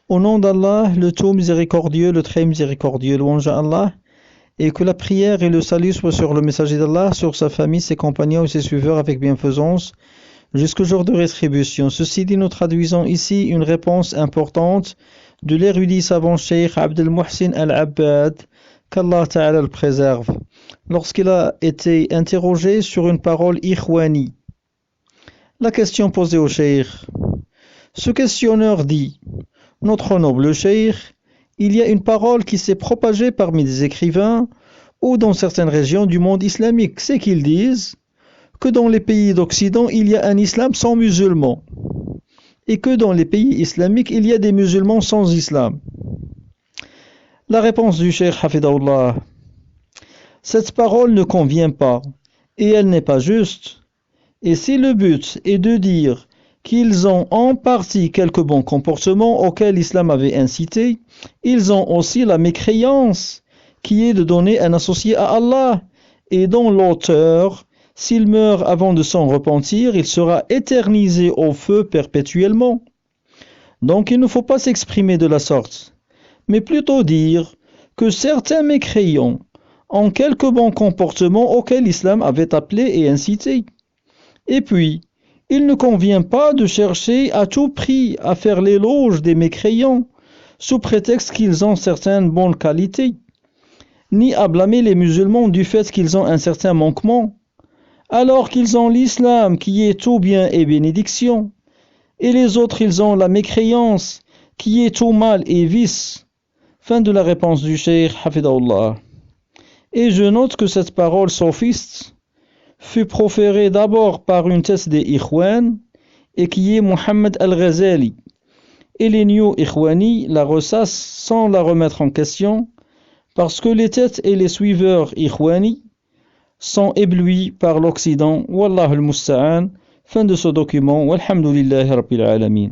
Au nom d'Allah, le tout miséricordieux, le très miséricordieux, louange à Allah, et que la prière et le salut soient sur le messager d'Allah, sur sa famille, ses compagnons et ses suiveurs avec bienfaisance, jusqu'au jour de rétribution. Ceci dit, nous traduisons ici une réponse importante de l'érudit savant Cheikh Abdel Muhsin Al-Abbad, qu'Allah Ta'ala le préserve, lorsqu'il a été interrogé sur une parole ikhwani. La question posée au Cheikh. Ce questionneur dit: Notre noble Cheikh, il y a une parole qui s'est propagée parmi des écrivains ou dans certaines régions du monde islamique, c'est qu'ils disent que dans les pays d'Occident, il y a un islam sans musulmans et que dans les pays islamiques, il y a des musulmans sans islam. La réponse du Cheikh Hafidahullah: cette parole ne convient pas et elle n'est pas juste. Et si le but est de dire qu'ils ont en partie quelques bons comportements auxquels l'islam avait incité, ils ont aussi la mécréance qui est de donner un associé à Allah et dont l'auteur, s'il meurt avant de s'en repentir, il sera éternisé au feu perpétuellement. Donc il ne faut pas s'exprimer de la sorte, mais plutôt dire que certains mécréants ont quelques bons comportements auxquels l'islam avait appelé et incité. Et puis, il ne convient pas de chercher à tout prix à faire l'éloge des mécréants sous prétexte qu'ils ont certaines bonnes qualités, ni à blâmer les musulmans du fait qu'ils ont un certain manquement, alors qu'ils ont l'islam qui est tout bien et bénédiction, et les autres ils ont la mécréance qui est tout mal et vice. Fin de la réponse du Cheikh Hafidahullah. Et je note que cette parole sophiste fut proférée d'abord par une tête des Ikhwan et qui est Mohammed Al-Ghazali. Et les New Ikhwani la ressassent sans la remettre en question parce que les têtes et les suiveurs Ikhwani sont éblouis par l'Occident. Wallahu al-Musta'an. Fin de ce document. Walhamdulillahi Rabbil Alamin.